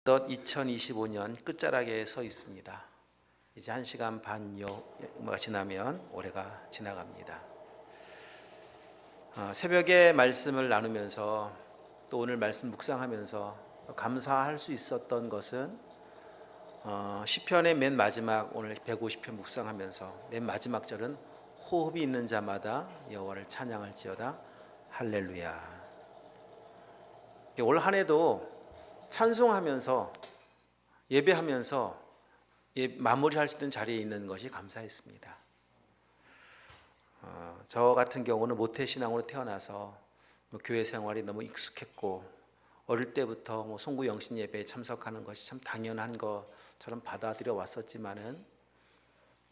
어느덧 2025년 끝자락에 서 있습니다. 이제 1시간 반여가 지나면 올해가 지나갑니다. 새벽에 말씀을 나누면서 또 오늘 말씀 묵상하면서 감사할 수 있었던 것은 시편의 맨 마지막, 오늘 150편 묵상하면서 맨 마지막 절은 호흡이 있는 자마다 여호와를 찬양할지어다 할렐루야. 올 한 해도 찬송하면서 예배하면서 마무리할 수 있는 자리에 있는 것이 감사했습니다. 저 같은 경우는 모태신앙으로 태어나서 교회 생활이 너무 익숙했고 어릴 때부터 송구 영신 예배에 참석하는 것이 참 당연한 것처럼 받아들여 왔었지만은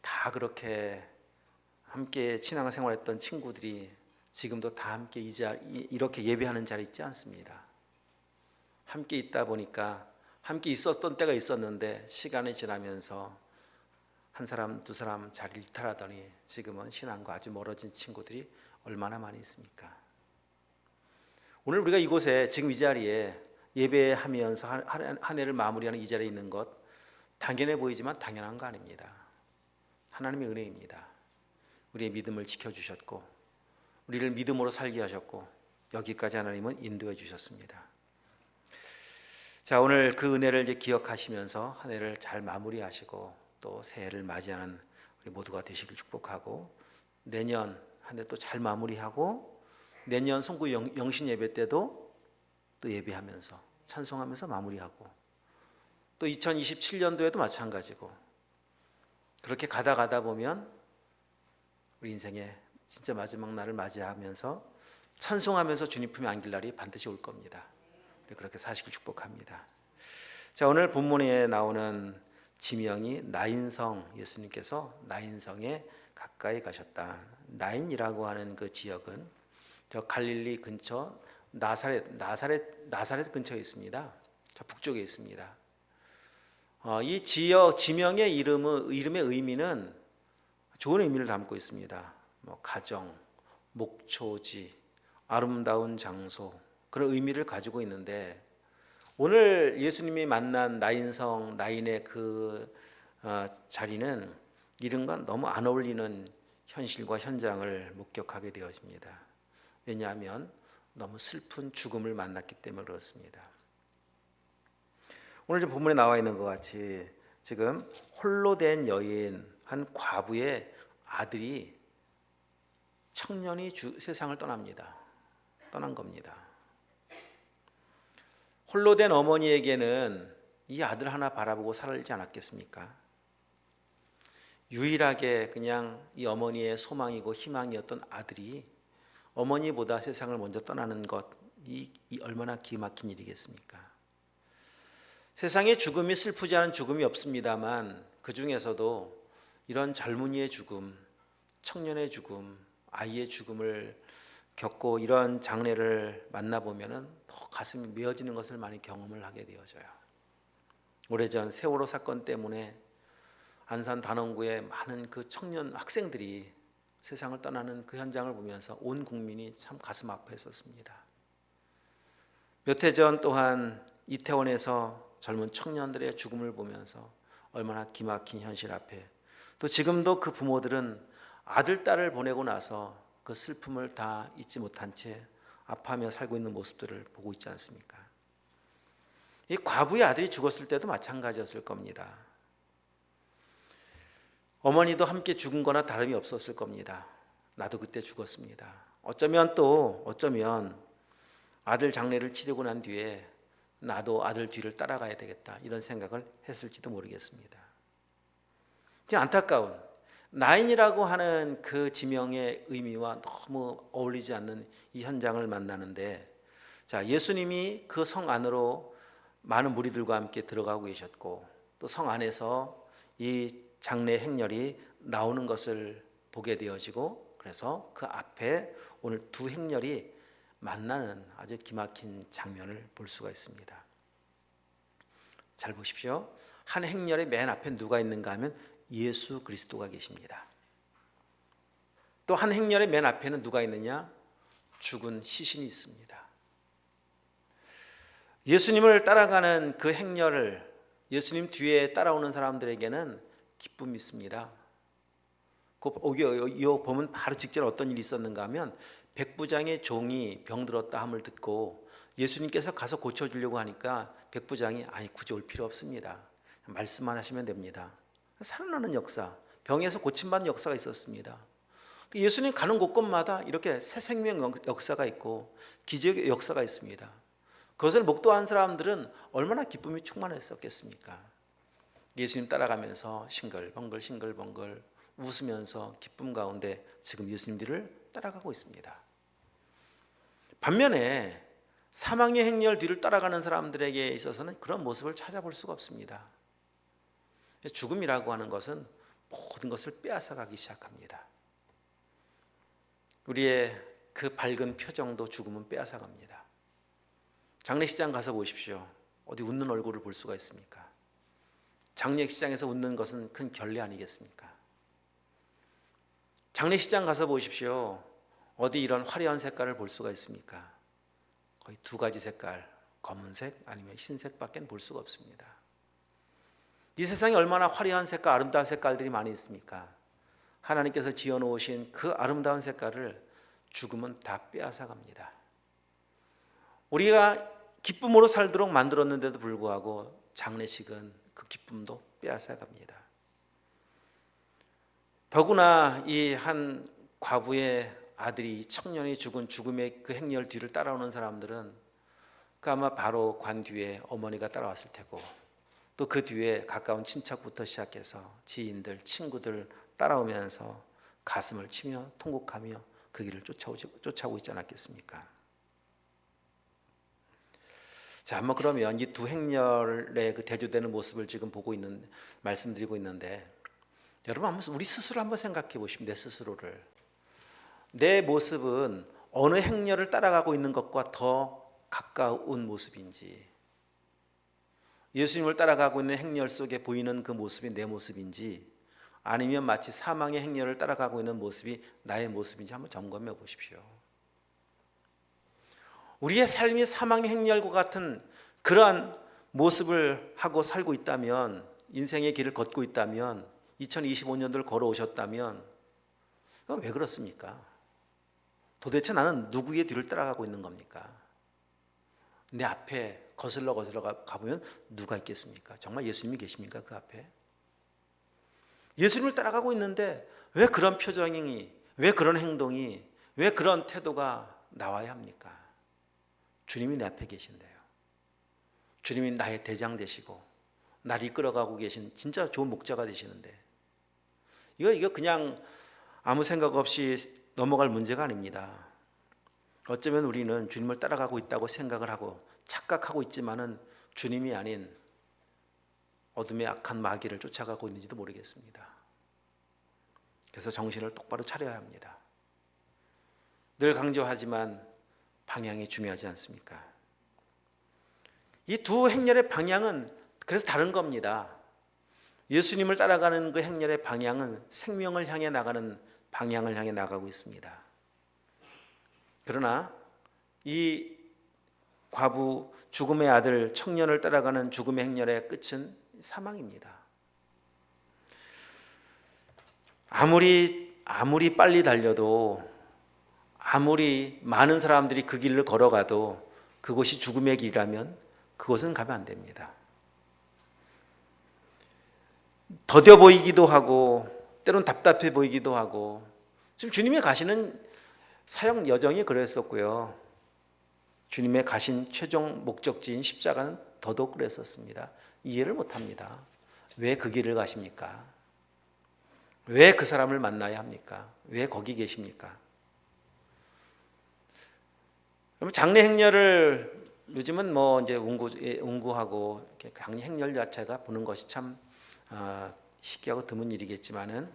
다 그렇게 함께 신앙생활했던 친구들이 지금도 다 함께 이렇게 예배하는 자리에 있지 않습니다. 함께 있다 보니까 함께 있었던 때가 있었는데 시간이 지나면서 한 사람 두 사람 자리를 이탈하더니 지금은 신앙과 아주 멀어진 친구들이 얼마나 많이 있습니까? 오늘 우리가 이곳에 지금 이 자리에 예배하면서 한 해를 마무리하는 이 자리에 있는 것 당연해 보이지만 당연한 거 아닙니다. 하나님의 은혜입니다. 우리의 믿음을 지켜주셨고 우리를 믿음으로 살게 하셨고 여기까지 하나님은 인도해 주셨습니다. 자, 오늘 그 은혜를 이제 기억하시면서 한 해를 잘 마무리하시고 또 새해를 맞이하는 우리 모두가 되시길 축복하고 내년 한 해 또 잘 마무리하고 내년 송구 영신 예배 때도 또 예배하면서 찬송하면서 마무리하고 또 2027년도에도 마찬가지고 그렇게 가다 보면 우리 인생의 진짜 마지막 날을 맞이하면서 찬송하면서 주님 품에 안길 날이 반드시 올 겁니다. 그렇게 사시길 축복합니다. 자, 오늘 본문에 나오는 지명이 나인성, 예수님께서 나인성에 가까이 가셨다. 나인이라고 하는 그 지역은 저 갈릴리 근처 나사렛 근처에 있습니다. 저 북쪽에 있습니다. 이 지역 지명의 이름의 의미는 좋은 의미를 담고 있습니다. 가정, 목초지, 아름다운 장소 그런 의미를 가지고 있는데 오늘 예수님이 만난 나인의 그 자리는 이름과 너무 안 어울리는 현실과 현장을 목격하게 되어집니다. 왜냐하면 너무 슬픈 죽음을 만났기 때문에 그렇습니다. 오늘 본문에 나와 있는 것 같이 지금 홀로 된 여인 한 과부의 아들이 청년이 세상을 떠난 겁니다. 홀로 된 어머니에게는 이 아들 하나 바라보고 살지 않았겠습니까? 유일하게 그냥 이 어머니의 소망이고 희망이었던 아들이 어머니보다 세상을 먼저 떠나는 것, 이 얼마나 기막힌 일이겠습니까? 세상에 죽음이 슬프지 않은 죽음이 없습니다만 그 중에서도 이런 젊은이의 죽음, 청년의 죽음, 아이의 죽음을 겪고 이런 장례를 만나보면 더 가슴이 메어지는 것을 많이 경험을 하게 되어져요. 오래전 세월호 사건 때문에 안산 단원구의 많은 그 청년 학생들이 세상을 떠나는 그 현장을 보면서 온 국민이 참 가슴 아파했었습니다. 몇 해 전 또한 이태원에서 젊은 청년들의 죽음을 보면서 얼마나 기막힌 현실 앞에 또 지금도 그 부모들은 아들, 딸을 보내고 나서 그 슬픔을 다 잊지 못한 채 아파하며 살고 있는 모습들을 보고 있지 않습니까? 이 과부의 아들이 죽었을 때도 마찬가지였을 겁니다. 어머니도 함께 죽은 거나 다름이 없었을 겁니다. 나도 그때 죽었습니다. 어쩌면 아들 장례를 치르고 난 뒤에 나도 아들 뒤를 따라가야 되겠다 이런 생각을 했을지도 모르겠습니다. 안타까운 나인이라고 하는 그 지명의 의미와 너무 어울리지 않는 이 현장을 만나는데 자, 예수님이 그 성 안으로 많은 무리들과 함께 들어가고 계셨고 또 성 안에서 이 장례 행렬이 나오는 것을 보게 되어지고 그래서 그 앞에 오늘 두 행렬이 만나는 아주 기막힌 장면을 볼 수가 있습니다. 잘 보십시오. 한 행렬의 맨 앞에 누가 있는가 하면 예수 그리스도가 계십니다. 또 한 행렬의 맨 앞에는 누가 있느냐? 죽은 시신이 있습니다. 예수님을 따라가는 그 행렬을 예수님 뒤에 따라오는 사람들에게는 기쁨이 있습니다. 이 보면 바로 직전 어떤 일이 있었는가 하면 백부장의 종이 병들었다 함을 듣고 예수님께서 가서 고쳐주려고 하니까 백부장이 아니 굳이 올 필요 없습니다. 말씀만 하시면 됩니다. 살아나는 역사, 병에서 고침받는 역사가 있었습니다. 예수님 가는 곳곳마다 이렇게 새 생명 역사가 있고 기적의 역사가 있습니다. 그것을 목도한 사람들은 얼마나 기쁨이 충만했었겠습니까? 예수님 따라가면서 싱글벙글 웃으면서 기쁨 가운데 지금 예수님 뒤를 따라가고 있습니다. 반면에 사망의 행렬 뒤를 따라가는 사람들에게 있어서는 그런 모습을 찾아볼 수가 없습니다. 죽음이라고 하는 것은 모든 것을 빼앗아가기 시작합니다. 우리의 그 밝은 표정도 죽음은 빼앗아갑니다. 장례식장 가서 보십시오. 어디 웃는 얼굴을 볼 수가 있습니까? 장례식장에서 웃는 것은 큰 결례 아니겠습니까? 장례식장 가서 보십시오. 어디 이런 화려한 색깔을 볼 수가 있습니까? 거의 두 가지 색깔, 검은색 아니면 흰색밖에 볼 수가 없습니다. 이 세상에 얼마나 화려한 색깔, 아름다운 색깔들이 많이 있습니까? 하나님께서 지어놓으신 그 아름다운 색깔을 죽음은 다 빼앗아갑니다. 우리가 기쁨으로 살도록 만들었는데도 불구하고 장례식은 그 기쁨도 빼앗아갑니다. 더구나 이 한 과부의 아들이 청년이 죽은 죽음의 그 행렬 뒤를 따라오는 사람들은 그 아마 바로 관 뒤에 어머니가 따라왔을 테고 또 그 뒤에 가까운 친척부터 시작해서 지인들, 친구들 따라오면서 가슴을 치며 통곡하며 그 길을 쫓아오고 있지 않았겠습니까? 자, 한번 그러면 이 두 행렬의 그 대조되는 모습을 지금 말씀드리고 있는데 여러분 한번 우리 스스로 한번 생각해 보시면 내 스스로를 내 모습은 어느 행렬을 따라가고 있는 것과 더 가까운 모습인지 예수님을 따라가고 있는 행렬 속에 보이는 그 모습이 내 모습인지 아니면 마치 사망의 행렬을 따라가고 있는 모습이 나의 모습인지 한번 점검해 보십시오. 우리의 삶이 사망의 행렬과 같은 그러한 모습을 하고 살고 있다면 인생의 길을 걷고 있다면 2025년도를 걸어오셨다면 왜 그렇습니까? 도대체 나는 누구의 뒤를 따라가고 있는 겁니까? 내 앞에 거슬러 가보면 누가 있겠습니까? 정말 예수님이 계십니까? 그 앞에? 예수님을 따라가고 있는데 왜 그런 표정이, 왜 그런 행동이, 왜 그런 태도가 나와야 합니까? 주님이 내 앞에 계신데요. 주님이 나의 대장 되시고 나를 이끌어가고 계신 진짜 좋은 목자가 되시는데 이거 그냥 아무 생각 없이 넘어갈 문제가 아닙니다. 어쩌면 우리는 주님을 따라가고 있다고 생각을 하고 착각하고 있지만은 주님이 아닌 어둠의 악한 마귀를 쫓아가고 있는지도 모르겠습니다. 그래서 정신을 똑바로 차려야 합니다. 늘 강조하지만 방향이 중요하지 않습니까? 이 두 행렬의 방향은 그래서 다른 겁니다. 예수님을 따라가는 그 행렬의 방향은 생명을 향해 나가는 방향을 향해 나가고 있습니다. 그러나 이 과부 죽음의 아들 청년을 따라가는 죽음의 행렬의 끝은 사망입니다. 아무리 빨리 달려도 아무리 많은 사람들이 그 길을 걸어가도 그곳이 죽음의 길이라면 그곳은 가면 안 됩니다. 더뎌 보이기도 하고 때론 답답해 보이기도 하고 지금 주님이 가시는 사역 여정이 그랬었고요. 주님의 가신 최종 목적지인 십자가는 더더욱 그랬었습니다. 이해를 못합니다. 왜 그 길을 가십니까? 왜 그 사람을 만나야 합니까? 왜 거기 계십니까? 그럼 장례 행렬을 요즘은 뭐 이제 운구하고 장례 행렬 자체가 보는 것이 참 희귀하고 드문 일이겠지만은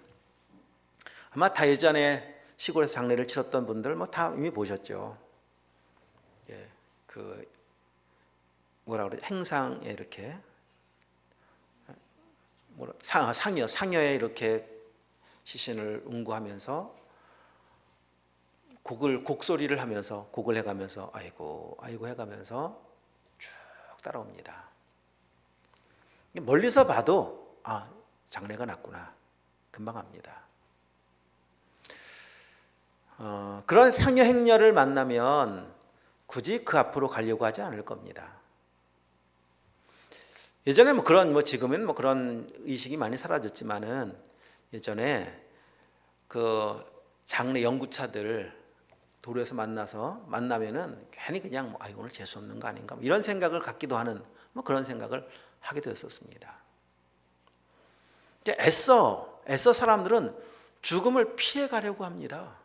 아마 다 예전에 시골에서 장례를 치렀던 분들 뭐 다 이미 보셨죠. 예, 그 뭐라 그래 행상에 이렇게 상여에 이렇게 시신을 운구하면서 곡소리를 하면서 곡을 해가면서 아이고 해가면서 쭉 따라옵니다. 멀리서 봐도 장래가 낫구나 금방 압니다. 그런 상여 행렬을 만나면 굳이 그 앞으로 가려고 하지 않을 겁니다. 예전에 지금은 그런 의식이 많이 사라졌지만은 예전에 그 장래 연구차들 도로에서 만나면은 괜히 그냥 오늘 재수 없는 거 아닌가 이런 생각을 갖기도 하는 그런 생각을 하게 되었었습니다. 이제 애써 사람들은 죽음을 피해 가려고 합니다.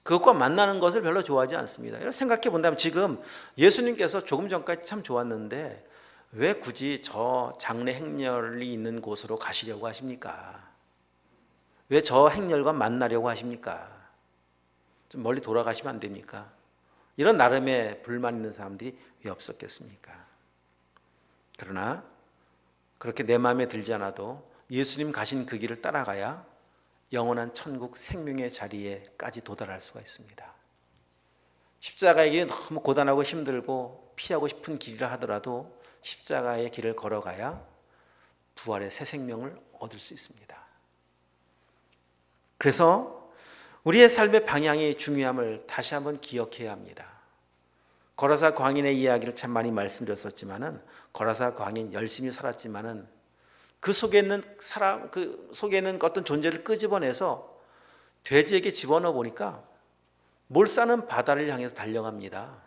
그것과 만나는 것을 별로 좋아하지 않습니다. 이렇게 생각해 본다면 지금 예수님께서 조금 전까지 참 좋았는데 왜 굳이 저 장래 행렬이 있는 곳으로 가시려고 하십니까? 왜 저 행렬과 만나려고 하십니까? 좀 멀리 돌아가시면 안 됩니까? 이런 나름의 불만 있는 사람들이 왜 없었겠습니까? 그러나 그렇게 내 마음에 들지 않아도 예수님 가신 그 길을 따라가야 영원한 천국 생명의 자리에까지 도달할 수가 있습니다. 십자가의 길이 너무 고단하고 힘들고 피하고 싶은 길이라 하더라도 십자가의 길을 걸어가야 부활의 새 생명을 얻을 수 있습니다. 그래서 우리의 삶의 방향이 중요함을 다시 한번 기억해야 합니다. 거라사 광인의 이야기를 참 많이 말씀드렸었지만은 거라사 광인 열심히 살았지만은 그 속에 있는 어떤 존재를 끄집어내서 돼지에게 집어넣어 보니까 몰사는 바다를 향해서 달려갑니다.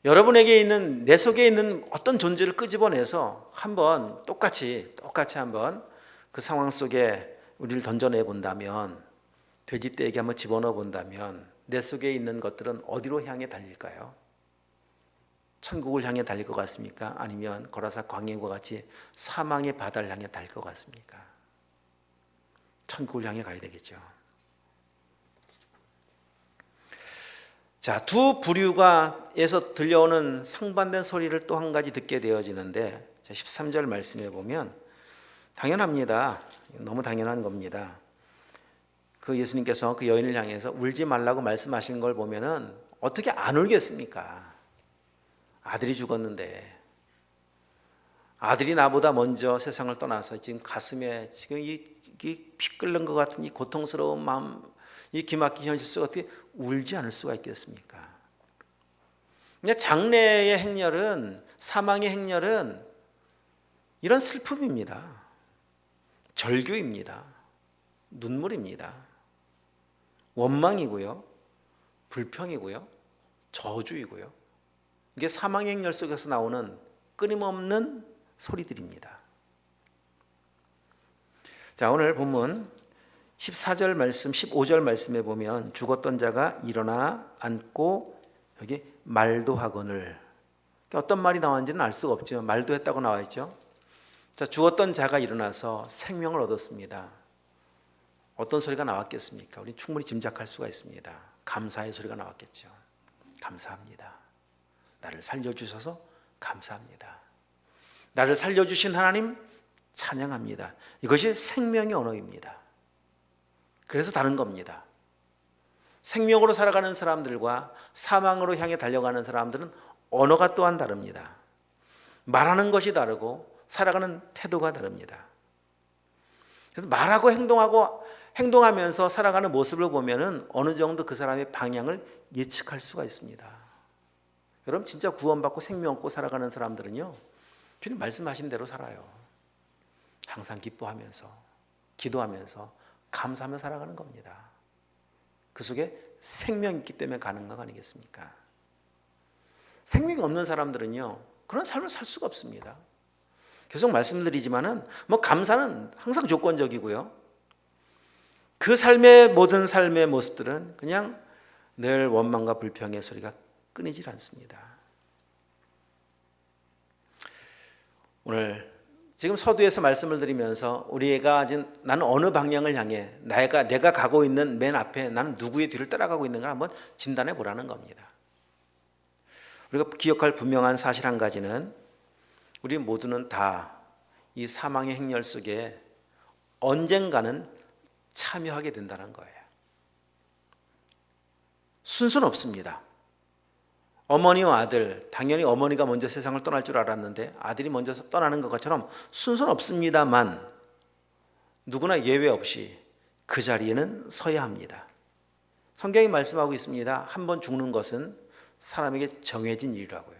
여러분에게 있는 내 속에 있는 어떤 존재를 끄집어내서 한번 똑같이 한번 그 상황 속에 우리를 던져내 본다면 돼지떼에게 한번 집어넣어 본다면 내 속에 있는 것들은 어디로 향해 달릴까요? 천국을 향해 달릴 것 같습니까? 아니면 거라사 광야과 같이 사망의 바다를 향해 달릴 것 같습니까? 천국을 향해 가야 되겠죠. 자, 두 부류가에서 들려오는 상반된 소리를 또 한 가지 듣게 되어지는데 13절 말씀에 보면 당연합니다. 너무 당연한 겁니다. 그 예수님께서 그 여인을 향해서 울지 말라고 말씀하신 걸 보면은 어떻게 안 울겠습니까? 아들이 죽었는데 아들이 나보다 먼저 세상을 떠나서 지금 가슴에 지금 피 끓는 것 같은 이 고통스러운 마음, 이 기막힌 현실 속에 어떻게 울지 않을 수가 있겠습니까? 그냥 장래의 행렬은 사망의 행렬은 이런 슬픔입니다. 절규입니다. 눈물입니다. 원망이고요. 불평이고요. 저주이고요. 이게 사망의 행렬 속에서 나오는 끊임없는 소리들입니다. 자, 오늘 본문 14절 말씀, 15절 말씀에 보면 죽었던 자가 일어나 앉고 여기 말도 하거늘, 어떤 말이 나왔는지는 알 수가 없죠. 말도 했다고 나와 있죠. 자, 죽었던 자가 일어나서 생명을 얻었습니다. 어떤 소리가 나왔겠습니까? 우리 충분히 짐작할 수가 있습니다. 감사의 소리가 나왔겠죠. 감사합니다. 나를 살려주셔서 감사합니다. 나를 살려주신 하나님 찬양합니다. 이것이 생명의 언어입니다. 그래서 다른 겁니다. 생명으로 살아가는 사람들과 사망으로 향해 달려가는 사람들은 언어가 또한 다릅니다. 말하는 것이 다르고 살아가는 태도가 다릅니다. 그래서 말하고 행동하면서 살아가는 모습을 보면은 어느 정도 그 사람의 방향을 예측할 수가 있습니다. 여러분 진짜 구원받고 생명 얻고 살아가는 사람들은요, 주님 말씀하신 대로 살아요. 항상 기뻐하면서 기도하면서 감사하며 살아가는 겁니다. 그 속에 생명이 있기 때문에 가능한 거 아니겠습니까? 생명이 없는 사람들은요 그런 삶을 살 수가 없습니다. 계속 말씀드리지만은 감사는 항상 조건적이고요. 그 삶의 모든 삶의 모습들은 그냥 늘 원망과 불평의 소리가 끊이질 않습니다. 오늘 지금 서두에서 말씀을 드리면서 우리가 지금 나는 어느 방향을 향해 내가 가고 있는 맨 앞에 나는 누구의 뒤를 따라가고 있는가 한번 진단해 보라는 겁니다. 우리가 기억할 분명한 사실 한 가지는 우리 모두는 다 이 사망의 행렬 속에 언젠가는 참여하게 된다는 거예요. 순서는 없습니다. 어머니와 아들, 당연히 어머니가 먼저 세상을 떠날 줄 알았는데 아들이 먼저 떠나는 것처럼 순서는 없습니다만 누구나 예외 없이 그 자리에는 서야 합니다. 성경이 말씀하고 있습니다. 한 번 죽는 것은 사람에게 정해진 일이라고요.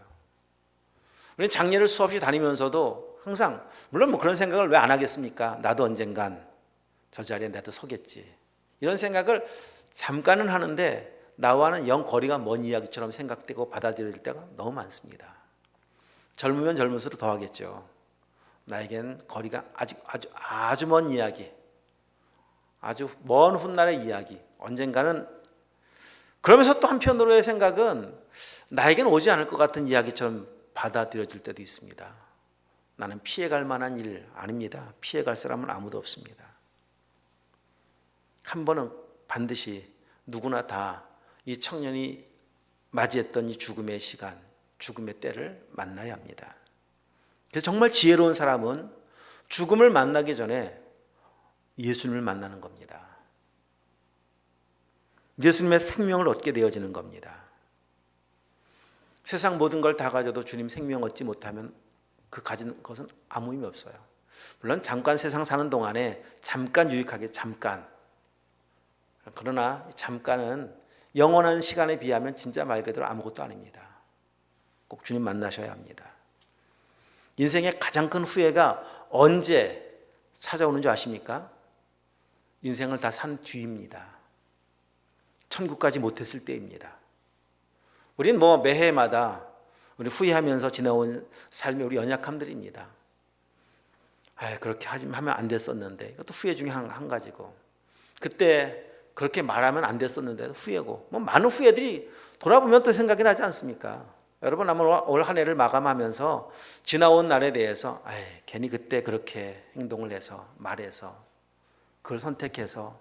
우리는 장례를 수없이 다니면서도 항상 물론 뭐 그런 생각을 왜 안 하겠습니까? 나도 언젠간 저 자리에 나도 서겠지. 이런 생각을 잠깐은 하는데 나와는 영 거리가 먼 이야기처럼 생각되고 받아들일 때가 너무 많습니다. 젊으면 젊을수록 더 하겠죠. 나에겐 거리가 아주 먼 이야기, 아주 먼 훗날의 이야기, 언젠가는. 그러면서 또 한편으로의 생각은 나에겐 오지 않을 것 같은 이야기처럼 받아들여질 때도 있습니다. 나는 피해갈 만한 일 아닙니다. 피해갈 사람은 아무도 없습니다. 한 번은 반드시 누구나 다 이 청년이 맞이했던 이 죽음의 시간, 죽음의 때를 만나야 합니다. 그래서 정말 지혜로운 사람은 죽음을 만나기 전에 예수님을 만나는 겁니다. 예수님의 생명을 얻게 되어지는 겁니다. 세상 모든 걸 다 가져도 주님 생명 얻지 못하면 그 가진 것은 아무 의미 없어요. 물론 잠깐 세상 사는 동안에 잠깐 유익하게 잠깐. 그러나 잠깐은 영원한 시간에 비하면 진짜 말 그대로 아무것도 아닙니다. 꼭 주님 만나셔야 합니다. 인생의 가장 큰 후회가 언제 찾아오는 줄 아십니까? 인생을 다 산 뒤입니다. 천국까지 못했을 때입니다. 우리는 뭐 매해마다 우리 후회하면서 지나온 삶의 우리 연약함들입니다. 그렇게 하면 안 됐었는데 이것도 후회 중에 한 가지고, 그때 그렇게 말하면 안 됐었는데 후회고, 뭐 많은 후회들이 돌아보면 또 생각이 나지 않습니까? 여러분 아마 올 한 해를 마감하면서 지나온 날에 대해서 괜히 그때 그렇게 행동을 해서 말해서 그걸 선택해서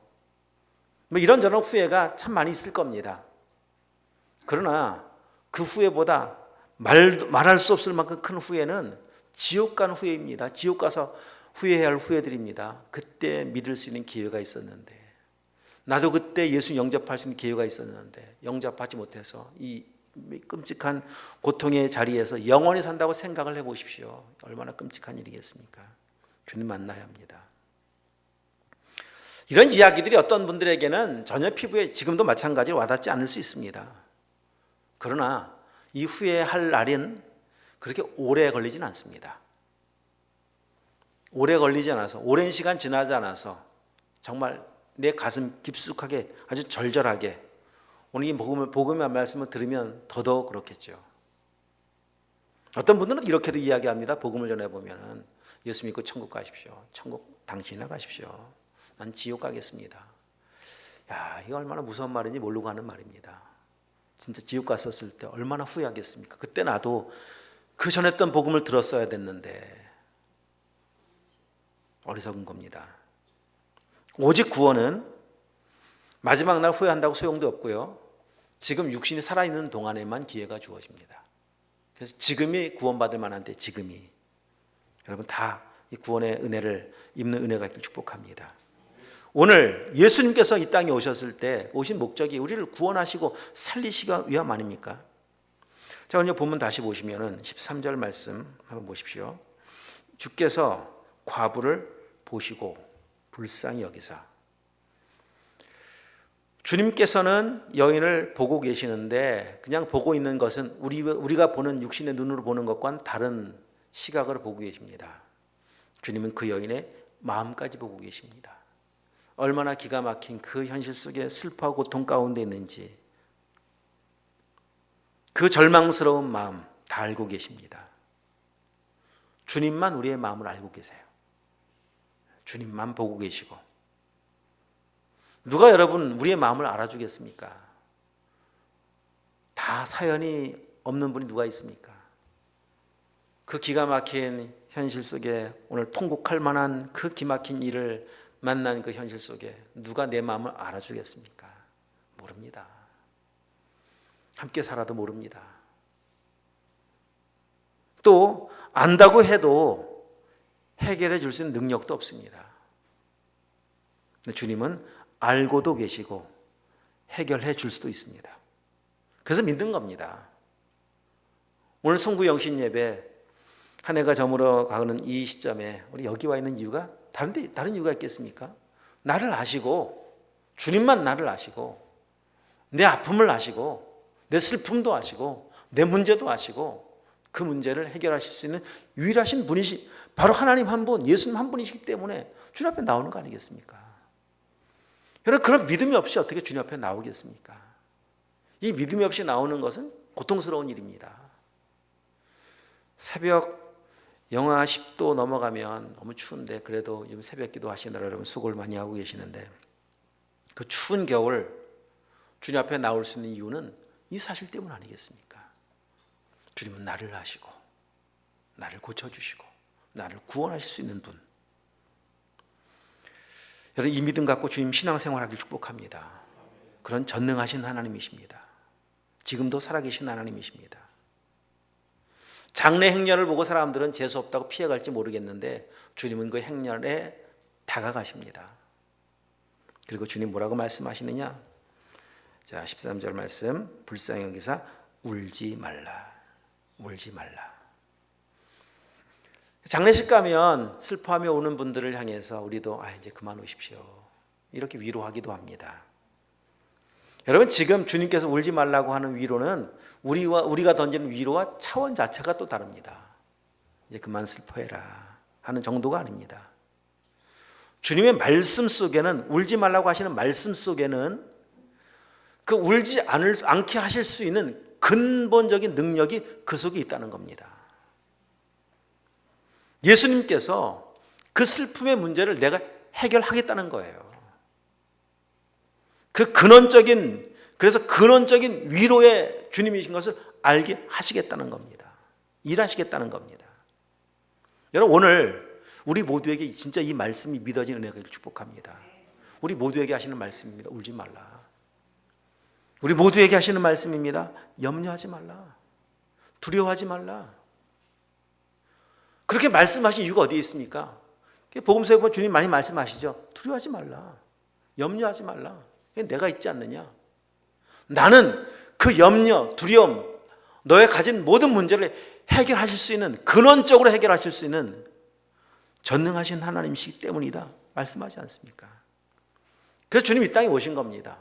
뭐 이런저런 후회가 참 많이 있을 겁니다. 그러나 그 후회보다 말할 수 없을 만큼 큰 후회는 지옥 간 후회입니다. 지옥 가서 후회해야 할 후회들입니다. 그때 믿을 수 있는 기회가 있었는데, 나도 그때 예수 영접할 수 있는 기회가 있었는데 영접하지 못해서 이 끔찍한 고통의 자리에서 영원히 산다고 생각을 해보십시오. 얼마나 끔찍한 일이겠습니까? 주님 만나야 합니다. 이런 이야기들이 어떤 분들에게는 전혀 피부에 지금도 마찬가지로 와닿지 않을 수 있습니다. 그러나 이 후회할 날은 그렇게 오래 걸리진 않습니다. 오래 걸리지 않아서, 오랜 시간 지나지 않아서 정말 내 가슴 깊숙하게 아주 절절하게, 오늘 이 복음의 말씀을 들으면 더더욱 그렇겠죠. 어떤 분들은 이렇게도 이야기합니다. 복음을 전해보면 예수 믿고 천국 가십시오. 천국 당신이나 가십시오. 난 지옥 가겠습니다. 이거 얼마나 무서운 말인지 모르고 하는 말입니다. 진짜 지옥 갔었을 때 얼마나 후회하겠습니까? 그때 나도 그 전했던 복음을 들었어야 됐는데. 어리석은 겁니다. 오직 구원은 마지막 날 후회한다고 소용도 없고요. 지금 육신이 살아있는 동안에만 기회가 주어집니다. 그래서 지금이 구원받을 만한데, 지금이. 여러분 다 이 구원의 은혜를 입는 은혜가 있길 축복합니다. 오늘 예수님께서 이 땅에 오셨을 때 오신 목적이 우리를 구원하시고 살리시기 위함 아닙니까? 자, 오늘 본문 다시 보시면 13절 말씀 한번 보십시오. 주께서 과부를 보시고 불쌍히 여기사. 주님께서는 여인을 보고 계시는데 그냥 보고 있는 것은 우리가 보는 육신의 눈으로 보는 것과는 다른 시각으로 보고 계십니다. 주님은 그 여인의 마음까지 보고 계십니다. 얼마나 기가 막힌 그 현실 속에 슬퍼하고 고통 가운데 있는지 그 절망스러운 마음 다 알고 계십니다. 주님만 우리의 마음을 알고 계세요. 주님만 보고 계시고. 누가 여러분 우리의 마음을 알아주겠습니까? 다 사연이 없는 분이 누가 있습니까? 그 기가 막힌 현실 속에 오늘 통곡할 만한 그 기막힌 일을 만난 그 현실 속에 누가 내 마음을 알아주겠습니까? 모릅니다. 함께 살아도 모릅니다. 또 안다고 해도 해결해 줄 수 있는 능력도 없습니다. 근데 주님은 알고도 계시고 해결해 줄 수도 있습니다. 그래서 믿는 겁니다. 오늘 성구 영신 예배 한 해가 저물어 가는 이 시점에 우리 여기 와 있는 이유가 다른 이유가 있겠습니까? 나를 아시고, 주님만 나를 아시고, 내 아픔을 아시고, 내 슬픔도 아시고, 내 문제도 아시고, 그 문제를 해결하실 수 있는 유일하신 분이시, 바로 하나님 한 분, 예수님 한 분이시기 때문에 주님 앞에 나오는 거 아니겠습니까? 여러분, 그런 믿음이 없이 어떻게 주님 앞에 나오겠습니까? 이 믿음이 없이 나오는 것은 고통스러운 일입니다. 새벽 영하 10도 넘어가면 너무 추운데, 그래도 요즘 새벽 기도 하시느라 여러분 수고를 많이 하고 계시는데, 그 추운 겨울 주님 앞에 나올 수 있는 이유는 이 사실 때문 아니겠습니까? 주님은 나를 아시고, 나를 고쳐주시고, 나를 구원하실 수 있는 분. 여러분, 이 믿음 갖고 주님 신앙생활하길 축복합니다. 그런 전능하신 하나님이십니다. 지금도 살아계신 하나님이십니다. 장래 행렬을 보고 사람들은 재수없다고 피해갈지 모르겠는데, 주님은 그 행렬에 다가가십니다. 그리고 주님 뭐라고 말씀하시느냐? 자, 13절 말씀, 불쌍히 여기사 울지 말라. 울지 말라. 장례식 가면 슬퍼하며 우는 분들을 향해서 우리도 이제 그만 오십시오, 이렇게 위로하기도 합니다. 여러분, 지금 주님께서 울지 말라고 하는 위로는 우리가 던지는 위로와 차원 자체가 또 다릅니다. 이제 그만 슬퍼해라 하는 정도가 아닙니다. 주님의 말씀 속에는, 울지 말라고 하시는 말씀 속에는 그 울지 않게 하실 수 있는 근본적인 능력이 그 속에 있다는 겁니다. 예수님께서 그 슬픔의 문제를 내가 해결하겠다는 거예요. 그래서 근원적인 위로의 주님이신 것을 알게 하시겠다는 겁니다. 일하시겠다는 겁니다. 여러분, 오늘 우리 모두에게 진짜 이 말씀이 믿어진 은혜가 있기를 축복합니다. 우리 모두에게 하시는 말씀입니다. 울지 말라. 우리 모두에게 하시는 말씀입니다. 염려하지 말라. 두려워하지 말라. 그렇게 말씀하신 이유가 어디에 있습니까? 복음서에 보면 주님 많이 말씀하시죠. 두려워하지 말라. 염려하지 말라. 내가 있지 않느냐. 나는 그 염려, 두려움, 너의 가진 모든 문제를 해결하실 수 있는, 근원적으로 해결하실 수 있는 전능하신 하나님이시기 때문이다 말씀하지 않습니까? 그래서 주님이 이 땅에 오신 겁니다.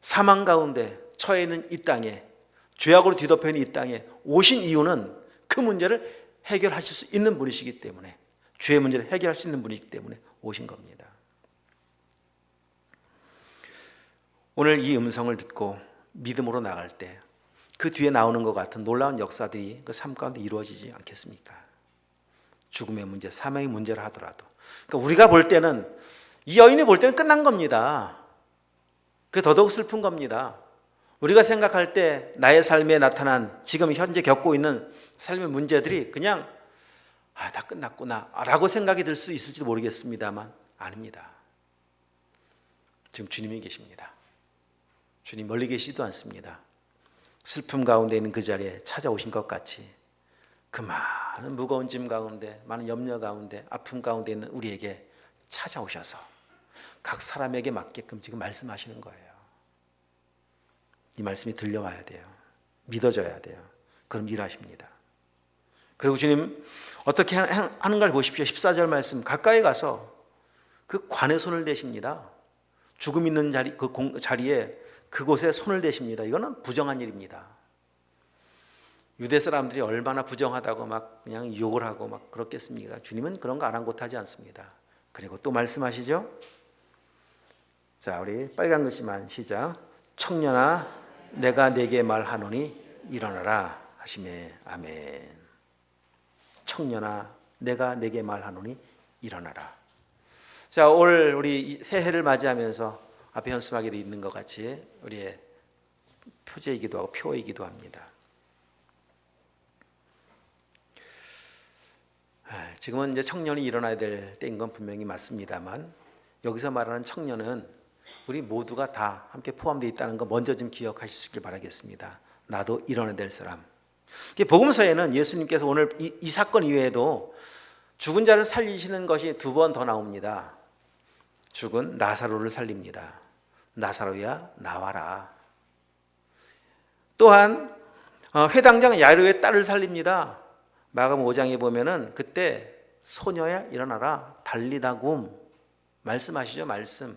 사망 가운데 처해 있는 이 땅에, 죄악으로 뒤덮여 있는 이 땅에 오신 이유는 그 문제를 해결하실 수 있는 분이시기 때문에, 죄의 문제를 해결할 수 있는 분이기 때문에 오신 겁니다. 오늘 이 음성을 듣고 믿음으로 나갈 때 그 뒤에 나오는 것 같은 놀라운 역사들이 그 삶 가운데 이루어지지 않겠습니까? 죽음의 문제, 사망의 문제를 하더라도, 그러니까 우리가 볼 때는, 이 여인이 볼 때는 끝난 겁니다. 그게 더더욱 슬픈 겁니다. 우리가 생각할 때 나의 삶에 나타난, 지금 현재 겪고 있는 삶의 문제들이 그냥 다 끝났구나 라고 생각이 들 수 있을지도 모르겠습니다만, 아닙니다. 지금 주님이 계십니다. 주님 멀리 계시지도 않습니다. 슬픔 가운데 있는 그 자리에 찾아오신 것 같이 그 많은 무거운 짐 가운데, 많은 염려 가운데, 아픔 가운데 있는 우리에게 찾아오셔서 각 사람에게 맞게끔 지금 말씀하시는 거예요. 이 말씀이 들려와야 돼요. 믿어져야 돼요. 그럼 일하십니다. 그리고 주님 어떻게 하는 걸 보십시오. 14절 말씀, 가까이 가서 그 관에 손을 대십니다. 죽음 있는 자리, 그 자리에 그곳에 손을 대십니다. 이거는 부정한 일입니다. 유대 사람들이 얼마나 부정하다고 막 그냥 욕을 하고 막 그렇겠습니까? 주님은 그런 거 아랑곳하지 않습니다. 그리고 또 말씀하시죠. 자, 우리 빨간 글씨만 시작. 청년아, 내가 네게 말하노니 일어나라 하시매. 아멘. 청년아, 내가 네게 말하노니 일어나라. 자, 올 우리 새해를 맞이하면서 앞에 현수막에도 있는 것 같이 우리의 표제이기도 하고 표이기도 합니다. 지금은 이제 청년이 일어나야 될 때인 건 분명히 맞습니다만, 여기서 말하는 청년은 우리 모두가 다 함께 포함되어 있다는 거 먼저 좀 기억하실 수 있길 바라겠습니다. 나도 일어나야 될 사람. 복음서에는 예수님께서 오늘 이 사건 이외에도 죽은 자를 살리시는 것이 2번 더 나옵니다. 죽은 나사로를 살립니다. 나사로야 나와라. 또한 회당장 야이로의 딸을 살립니다. 마가복음 5장에 보면은 그때 소녀야 일어나라 달리다굼 말씀하시죠. 말씀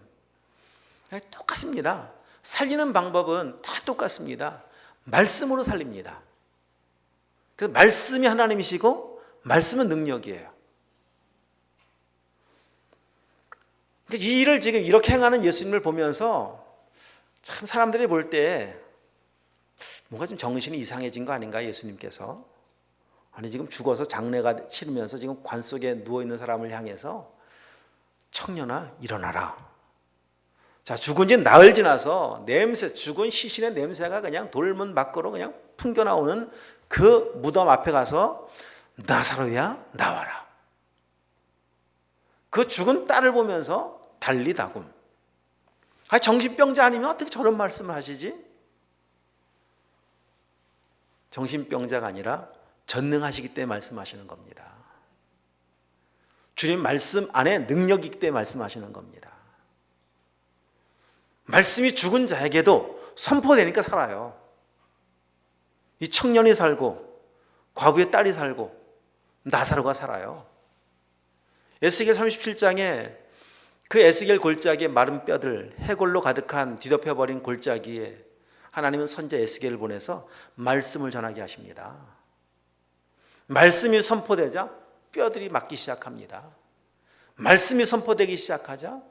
똑같습니다. 살리는 방법은 다 똑같습니다. 말씀으로 살립니다. 그 말씀이 하나님이시고 말씀은 능력이에요. 이 일을 지금 이렇게 행하는 예수님을 보면서 참 사람들이 볼 때 뭔가 좀 정신이 이상해진 거 아닌가 예수님께서. 아니 지금 죽어서 장례가 치르면서 지금 관 속에 누워있는 사람을 향해서 청년아 일어나라. 자, 죽은 지 나흘 지나서 냄새, 죽은 시신의 냄새가 그냥 돌문 밖으로 그냥 풍겨 나오는 그 무덤 앞에 가서 나사로야 나와라. 그 죽은 딸을 보면서 달리다굼. 정신병자 아니면 어떻게 저런 말씀을 하시지? 정신병자가 아니라 전능하시기 때문에 말씀하시는 겁니다. 주님 말씀 안에 능력이 있기 때문에 말씀하시는 겁니다. 말씀이 죽은 자에게도 선포되니까 살아요. 이 청년이 살고 과부의 딸이 살고 나사로가 살아요. 에스겔 37장에 그 에스겔 골짜기에 마른 뼈들, 해골로 가득한 뒤덮여버린 골짜기에 하나님은 선지자 에스겔을 보내서 말씀을 전하게 하십니다. 말씀이 선포되자 뼈들이 막기 시작합니다. 말씀이 선포되기 시작하자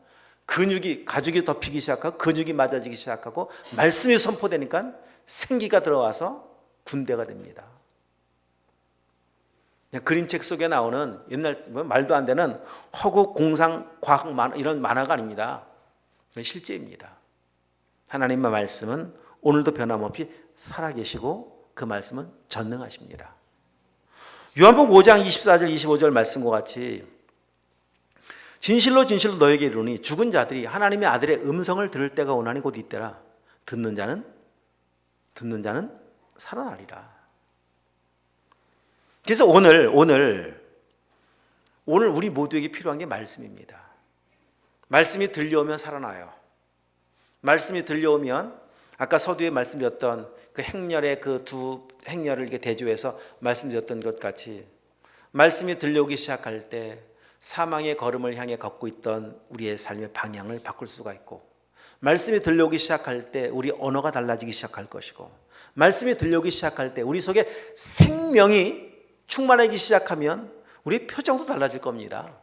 가죽이 덮이기 시작하고 근육이 맞아지기 시작하고 말씀이 선포되니까 생기가 들어와서 군대가 됩니다. 그림책 속에 나오는 옛날 말도 안 되는 허구 공상 과학 만화, 이런 만화가 아닙니다. 그건 실제입니다. 하나님의 말씀은 오늘도 변함없이 살아계시고 그 말씀은 전능하십니다. 요한복음 5장 24절 25절 말씀과 같이 진실로 진실로 너에게 이르노니 죽은 자들이 하나님의 아들의 음성을 들을 때가 오나니 곧 이때라. 듣는 자는 살아나리라. 그래서 오늘 우리 모두에게 필요한 게 말씀입니다. 말씀이 들려오면 살아나요. 말씀이 들려오면 아까 서두에 말씀드렸던 그 행렬의 그 두 행렬을 이렇게 대조해서 말씀드렸던 것 같이 말씀이 들려오기 시작할 때 사망의 걸음을 향해 걷고 있던 우리의 삶의 방향을 바꿀 수가 있고, 말씀이 들려오기 시작할 때 우리 언어가 달라지기 시작할 것이고, 말씀이 들려오기 시작할 때 우리 속에 생명이 충만하기 시작하면 우리의 표정도 달라질 겁니다.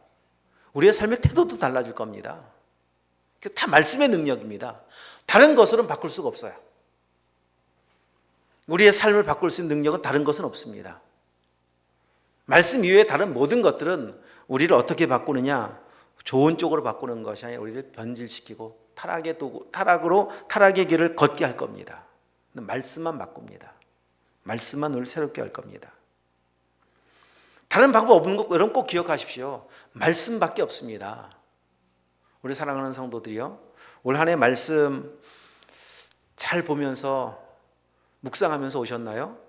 우리의 삶의 태도도 달라질 겁니다. 다 말씀의 능력입니다. 다른 것으로는 바꿀 수가 없어요. 우리의 삶을 바꿀 수 있는 능력은 다른 것은 없습니다. 말씀 이외에 다른 모든 것들은 우리를 어떻게 바꾸느냐, 좋은 쪽으로 바꾸는 것이 아니라 우리를 변질시키고 타락의 길을 걷게 할 겁니다. 말씀만 바꿉니다. 말씀만 우리를 새롭게 할 겁니다. 다른 방법 없는 것, 여러분 꼭 기억하십시오. 말씀밖에 없습니다. 우리 사랑하는 성도들이요, 올 한 해 말씀 잘 보면서 묵상하면서 오셨나요?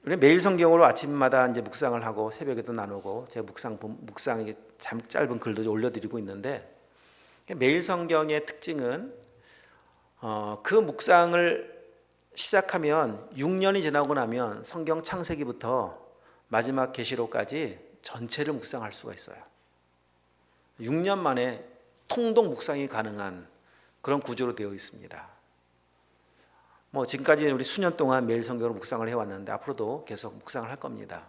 우리 매일 성경으로 아침마다 이제 묵상을 하고 새벽에도 나누고 제가 묵상에 짧은 글도 올려드리고 있는데, 매일 성경의 특징은 그 묵상을 시작하면 6년이 지나고 나면 성경 창세기부터 마지막 계시록까지 전체를 묵상할 수가 있어요. 6년 만에 통독 묵상이 가능한 그런 구조로 되어 있습니다. 지금까지 우리 수년 동안 매일 성경으로 묵상을 해왔는데 앞으로도 계속 묵상을 할 겁니다.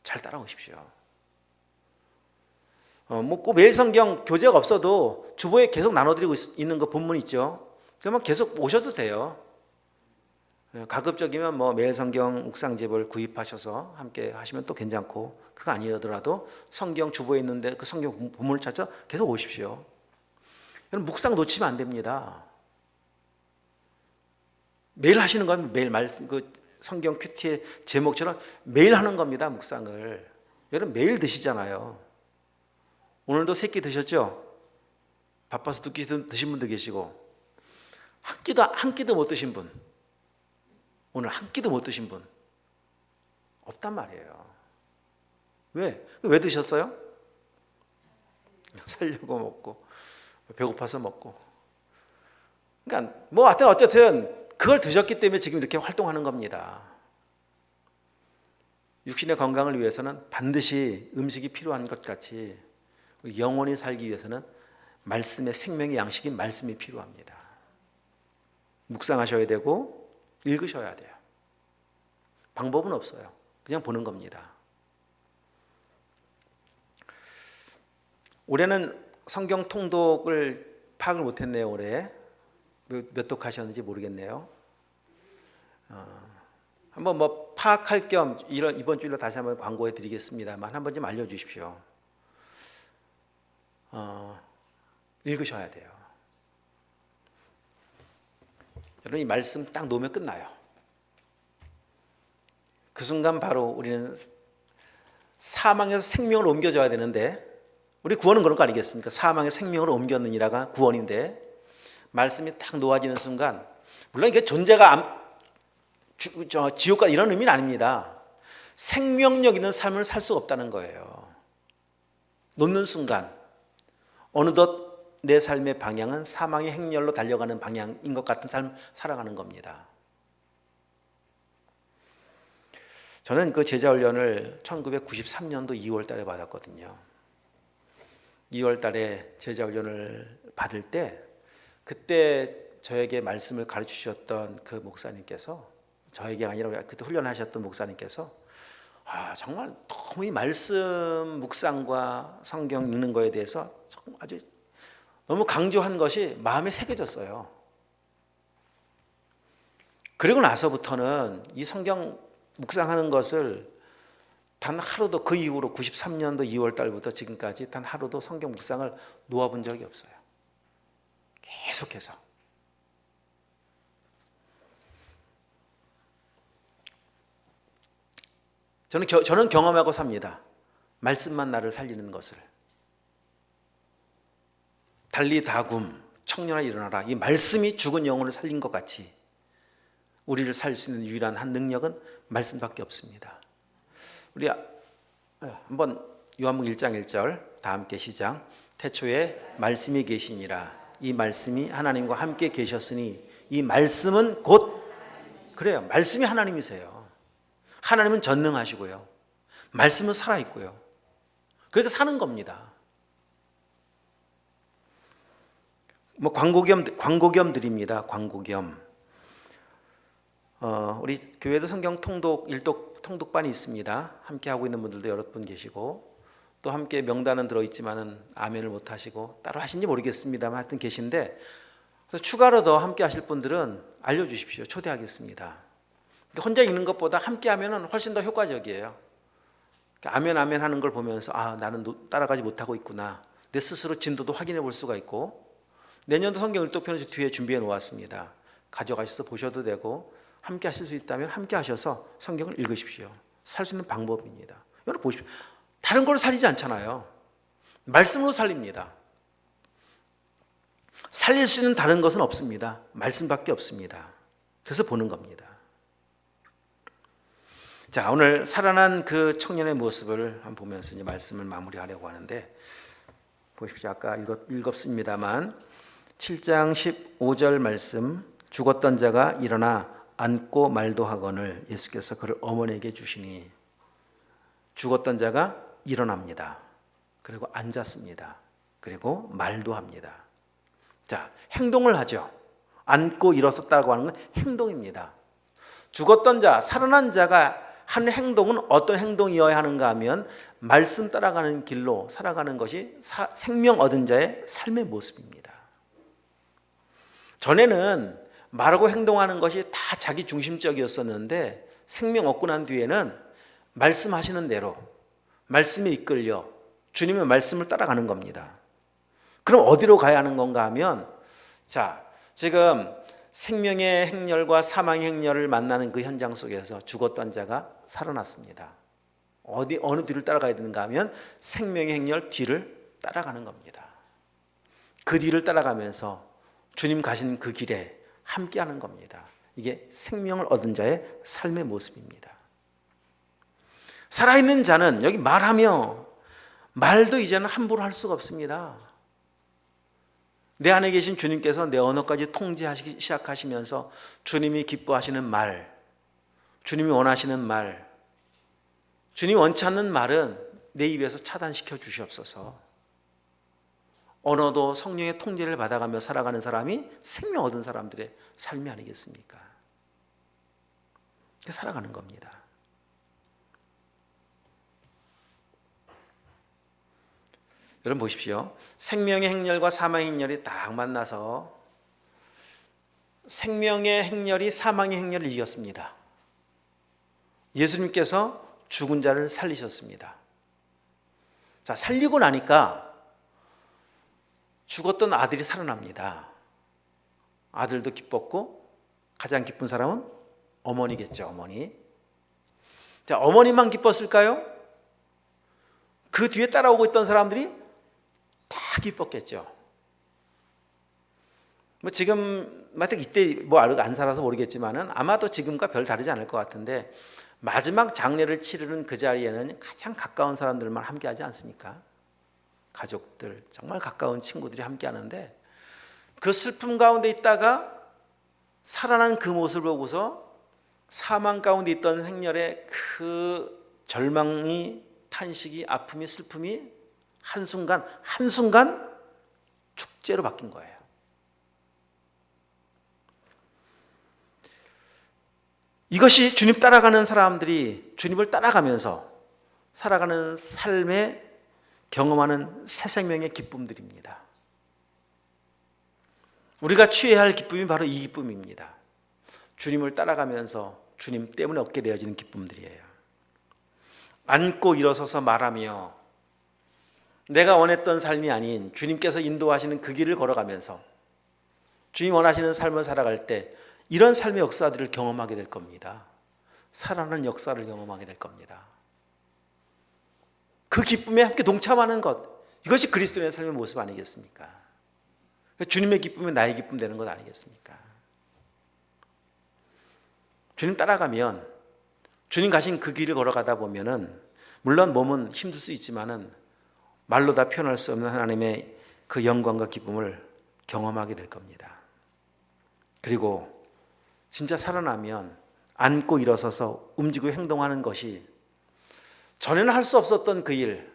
잘 따라오십시오. 꼭 매일 성경 교재가 없어도 주보에 계속 나눠드리고 있는 거 본문 있죠. 그러면 계속 오셔도 돼요. 가급적이면 매일 성경 묵상집을 구입하셔서 함께 하시면 또 괜찮고, 그거 아니더라도 성경 주보에 있는데 그 성경 본문을 찾아 계속 오십시오. 여러분 묵상 놓치면 안 됩니다. 매일 하시는 건 매일 그 성경 큐티의 제목처럼 매일 하는 겁니다. 묵상을. 여러분 매일 드시잖아요. 오늘도 세 끼 드셨죠? 바빠서 두 끼 드신 분도 계시고, 한 끼도 못 드신 분, 오늘 한 끼도 못 드신 분 없단 말이에요. 왜 드셨어요? 살려고 먹고, 배고파서 먹고. 그러니까 어쨌든 그걸 드셨기 때문에 지금 이렇게 활동하는 겁니다. 육신의 건강을 위해서는 반드시 음식이 필요한 것 같이 영원히 살기 위해서는 말씀의 생명의 양식인 말씀이 필요합니다. 묵상하셔야 되고 읽으셔야 돼요. 방법은 없어요. 그냥 보는 겁니다. 올해는 성경 통독을 파악을 못했네요. 올해 몇 독 하셨는지 모르겠네요. 한번 뭐 파악할 겸 이번 주일로 다시 한번 광고해 드리겠습니다만 한번 좀 알려주십시오. 읽으셔야 돼요. 여러분 이 말씀 딱 놓으면 끝나요. 그 순간 바로 우리는 사망에서 생명을 옮겨줘야 되는데 우리 구원은 그런 거 아니겠습니까? 사망의 생명을 옮겼느니라가 구원인데 말씀이 딱 놓아지는 순간 물론 이게 존재가 지옥과 이런 의미는 아닙니다. 생명력 있는 삶을 살 수 없다는 거예요. 놓는 순간 어느덧 내 삶의 방향은 사망의 행렬로 달려가는 방향인 것 같은 삶을 살아가는 겁니다. 저는 그 제자훈련을 1993년도 2월 달에 받았거든요. 2월 달에 제자훈련을 받을 때 그때 저에게 말씀을 가르치셨던 그 목사님께서 저에게 아니라 그때 훈련하셨던 목사님께서 정말 너무 이 말씀 묵상과 성경 읽는 거에 대해서 아주 너무 강조한 것이 마음에 새겨졌어요. 그리고 나서부터는 이 성경 묵상하는 것을 단 하루도 그 이후로 93년도 2월 달부터 지금까지 단 하루도 성경 묵상을 놓아본 적이 없어요. 계속해서. 저는 경험하고 삽니다. 말씀만 나를 살리는 것을. 달리 다굼, 청년아 일어나라. 이 말씀이 죽은 영혼을 살린 것 같이 우리를 살릴 수 있는 유일한 한 능력은 말씀밖에 없습니다. 우리 한번 요한복음 1장 1절 다 함께 시작. 태초에 말씀이 계시니라. 이 말씀이 하나님과 함께 계셨으니 이 말씀은 곧 그래요. 말씀이 하나님이세요. 하나님은 전능하시고요. 말씀은 살아있고요. 그러니까 사는 겁니다. 뭐 광고 겸 드립니다. 광고 겸. 우리 교회도 성경 통독 통독반이 있습니다. 함께 하고 있는 분들도 여러 분 계시고 또 함께 명단은 들어있지만은 아멘을 못 하시고 따로 하신지 모르겠습니다만 하여튼 계신데 그래서 추가로 더 함께 하실 분들은 알려주십시오. 초대하겠습니다. 혼자 읽는 것보다 함께 하면은 훨씬 더 효과적이에요. 아멘 하는 걸 보면서 나는 따라가지 못하고 있구나. 내 스스로 진도도 확인해 볼 수가 있고 내년도 성경 일독편을 뒤에 준비해 놓았습니다. 가져가셔서 보셔도 되고 함께 하실 수 있다면 함께 하셔서 성경을 읽으십시오. 살 수 있는 방법입니다. 여러분 보십시오. 다른 걸 살리지 않잖아요. 말씀으로 살립니다. 살릴 수 있는 다른 것은 없습니다. 말씀밖에 없습니다. 그래서 보는 겁니다. 자, 오늘 살아난 그 청년의 모습을 한번 보면서 이제 말씀을 마무리하려고 하는데 보십시오. 아까 읽었습니다만 7장 15절 말씀 죽었던 자가 일어나 앉고 말도 하거늘 예수께서 그를 어머니에게 주시니 죽었던 자가 일어납니다. 그리고 앉았습니다. 그리고 말도 합니다. 자, 행동을 하죠. 앉고 일어섰다고 하는 건 행동입니다. 죽었던 자, 살아난 자가 한 행동은 어떤 행동이어야 하는가 하면 말씀 따라가는 길로 살아가는 것이 생명 얻은 자의 삶의 모습입니다. 전에는 말하고 행동하는 것이 다 자기 중심적이었었는데 생명 얻고 난 뒤에는 말씀하시는 대로 말씀에 이끌려 주님의 말씀을 따라가는 겁니다. 그럼 어디로 가야 하는 건가 하면 자, 지금 생명의 행렬과 사망의 행렬을 만나는 그 현장 속에서 죽었던 자가 살아났습니다. 어느 뒤를 따라가야 되는가 하면 생명의 행렬 뒤를 따라가는 겁니다. 그 뒤를 따라가면서 주님 가신 그 길에 함께하는 겁니다. 이게 생명을 얻은 자의 삶의 모습입니다. 살아있는 자는 여기 말하며 말도 이제는 함부로 할 수가 없습니다. 내 안에 계신 주님께서 내 언어까지 통제하시기 시작하시면서 주님이 기뻐하시는 말, 주님이 원하시는 말, 주님이 원치 않는 말은 내 입에서 차단시켜 주시옵소서. 언어도 성령의 통제를 받아가며 살아가는 사람이 생명 얻은 사람들의 삶이 아니겠습니까? 그렇게 살아가는 겁니다. 여러분 보십시오. 생명의 행렬과 사망의 행렬이 딱 만나서 생명의 행렬이 사망의 행렬을 이겼습니다. 예수님께서 죽은 자를 살리셨습니다. 자, 살리고 나니까 죽었던 아들이 살아납니다. 아들도 기뻤고 가장 기쁜 사람은 어머니겠죠. 어머니. 자, 어머니만 기뻤을까요? 그 뒤에 따라오고 있던 사람들이 다 기뻤겠죠. 지금 이때 안 살아서 모르겠지만은 아마도 지금과 별 다르지 않을 것 같은데 마지막 장례를 치르는 그 자리에는 가장 가까운 사람들만 함께하지 않습니까? 가족들, 정말 가까운 친구들이 함께하는데 그 슬픔 가운데 있다가 살아난 그 모습을 보고서 사망 가운데 있던 행렬의 그 절망이, 탄식이, 아픔이, 슬픔이 한순간 축제로 바뀐 거예요. 이것이 주님 따라가는 사람들이 주님을 따라가면서 살아가는 삶에 경험하는 새 생명의 기쁨들입니다. 우리가 취해야 할 기쁨이 바로 이 기쁨입니다. 주님을 따라가면서 주님 때문에 얻게 되어지는 기쁨들이에요. 앉고 일어서서 말하며 내가 원했던 삶이 아닌 주님께서 인도하시는 그 길을 걸어가면서 주님 원하시는 삶을 살아갈 때 이런 삶의 역사들을 경험하게 될 겁니다. 살아나는 역사를 경험하게 될 겁니다. 그 기쁨에 함께 동참하는 것, 이것이 그리스도인의 삶의 모습 아니겠습니까? 주님의 기쁨이 나의 기쁨 되는 것 아니겠습니까? 주님 따라가면 주님 가신 그 길을 걸어가다 보면은 물론 몸은 힘들 수 있지만은 말로 다 표현할 수 없는 하나님의 그 영광과 기쁨을 경험하게 될 겁니다. 그리고 진짜 살아나면 앉고 일어서서 움직이고 행동하는 것이 전에는 할 수 없었던 그 일,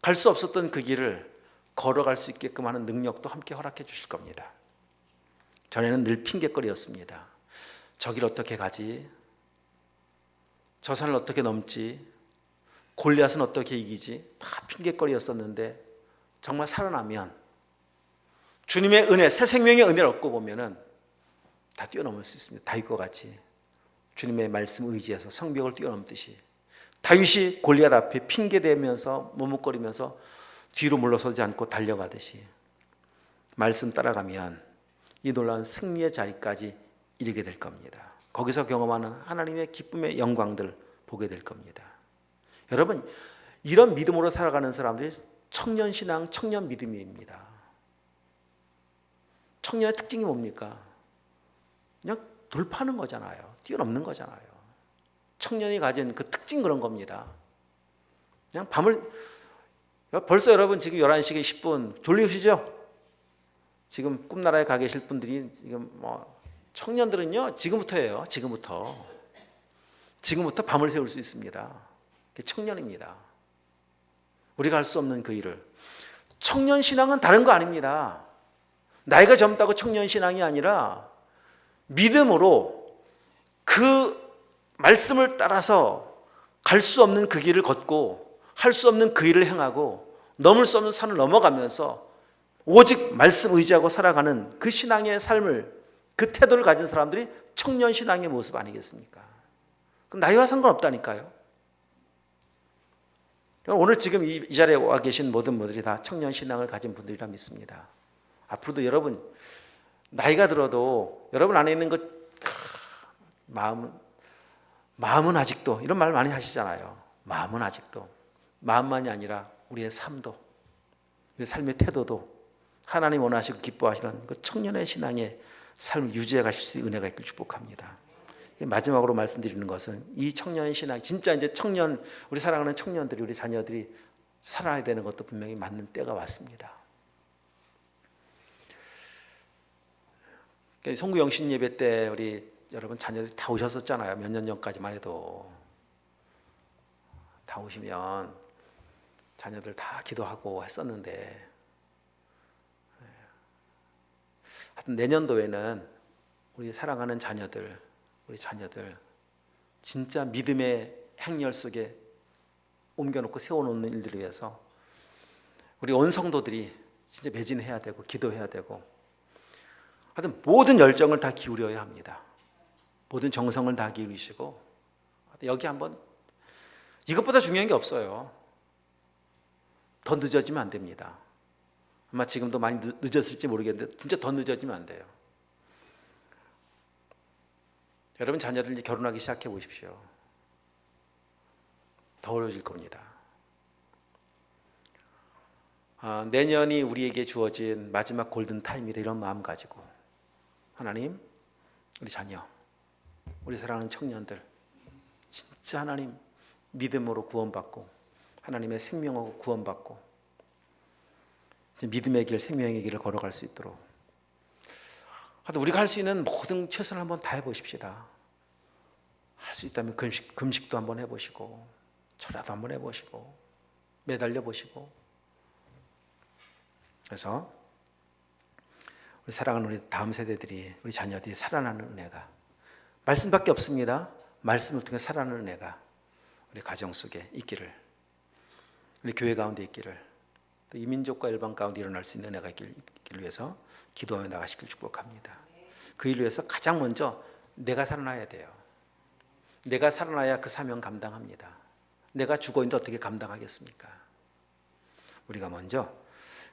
갈 수 없었던 그 길을 걸어갈 수 있게끔 하는 능력도 함께 허락해 주실 겁니다. 전에는 늘 핑계거리였습니다. 저 길 어떻게 가지? 저 산을 어떻게 넘지? 골리앗은 어떻게 이기지? 다 핑계거리였었는데 정말 살아나면 주님의 은혜, 새 생명의 은혜를 얻고 보면은 다 뛰어넘을 수 있습니다. 다윗과 같이 주님의 말씀 의지해서 성벽을 뛰어넘듯이 다윗이 골리앗 앞에 핑계대면서 머뭇거리면서 뒤로 물러서지 않고 달려가듯이 말씀 따라가면 이 놀라운 승리의 자리까지 이르게 될 겁니다. 거기서 경험하는 하나님의 기쁨의 영광들 보게 될 겁니다. 여러분, 이런 믿음으로 살아가는 사람들이 청년신앙, 청년 믿음입니다. 청년의 특징이 뭡니까? 그냥 돌파하는 거잖아요. 뛰어넘는 거잖아요. 청년이 가진 그 특징 그런 겁니다. 그냥 벌써 여러분 지금 11시 10분 졸리시죠? 지금 꿈나라에 가 계실 분들이 지금 청년들은요 지금부터예요. 지금부터 밤을 새울 수 있습니다. 그게 청년입니다. 우리가 할 수 없는 그 일을. 청년 신앙은 다른 거 아닙니다. 나이가 젊다고 청년 신앙이 아니라 믿음으로 그 말씀을 따라서 갈 수 없는 그 길을 걷고 할 수 없는 그 일을 행하고 넘을 수 없는 산을 넘어가면서 오직 말씀 의지하고 살아가는 그 신앙의 삶을, 그 태도를 가진 사람들이 청년 신앙의 모습 아니겠습니까? 그럼 나이와 상관없다니까요. 오늘 지금 이 자리에 와 계신 모든 분들이 다 청년 신앙을 가진 분들이라 믿습니다. 앞으로도 여러분 나이가 들어도 여러분 안에 있는 것 마음은 아직도, 이런 말 많이 하시잖아요. 마음은 아직도, 마음만이 아니라 우리의 삶도, 우리의 삶의 태도도 하나님 원하시고 기뻐하시는 그 청년의 신앙의 삶을 유지해 가실 수 있는 은혜가 있길 축복합니다. 마지막으로 말씀드리는 것은 이 청년의 신앙, 진짜 이제 청년, 우리 사랑하는 청년들이, 우리 자녀들이 살아야 되는 것도 분명히 맞는 때가 왔습니다. 그러니까 송구 영신 예배 때 우리 여러분 자녀들이 다 오셨었잖아요. 몇 년 전까지만 해도 다 오시면 자녀들 다 기도하고 했었는데, 하여튼 내년도에는 우리 사랑하는 자녀들, 우리 자녀들 진짜 믿음의 행렬 속에 옮겨놓고 세워놓는 일들을 위해서 우리 온 성도들이 진짜 매진해야 되고 기도해야 되고, 하여튼 모든 열정을 다 기울여야 합니다. 모든 정성을 다 기울이시고, 여기 한번 이것보다 중요한 게 없어요. 더 늦어지면 안 됩니다. 아마 지금도 많이 늦었을지 모르겠는데 진짜 더 늦어지면 안 돼요. 여러분 자녀들 이제 결혼하기 시작해 보십시오. 더 어려워질 겁니다. 내년이 우리에게 주어진 마지막 골든 타임이다, 이런 마음 가지고 하나님, 우리 자녀, 우리 사랑하는 청년들 진짜 하나님 믿음으로 구원받고 하나님의 생명으로 구원받고 믿음의 길, 생명의 길을 걸어갈 수 있도록, 하여튼 우리가 할 수 있는 모든 최선을 한번 다 해보십시다. 할 수 있다면 금식도 한번 해보시고, 철야도 한번 해보시고, 매달려 보시고. 그래서 우리 사랑하는 우리 다음 세대들이, 우리 자녀들이 살아나는 은혜가, 말씀밖에 없습니다. 말씀을 통해 살아나는 은혜가 우리 가정 속에 있기를, 우리 교회 가운데 있기를, 또 이민족과 일반 가운데 일어날 수 있는 은혜가 있기를 위해서 기도하며 나가시길 축복합니다. 그 일을 위해서 가장 먼저 내가 살아나야 돼요. 내가 살아나야 그 사명 감당합니다. 내가 죽어있는데 어떻게 감당하겠습니까? 우리가 먼저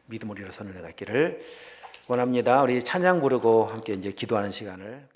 믿음으로 일어서는 은혜가 있기를 원합니다. 우리 찬양 부르고 함께 이제 기도하는 시간을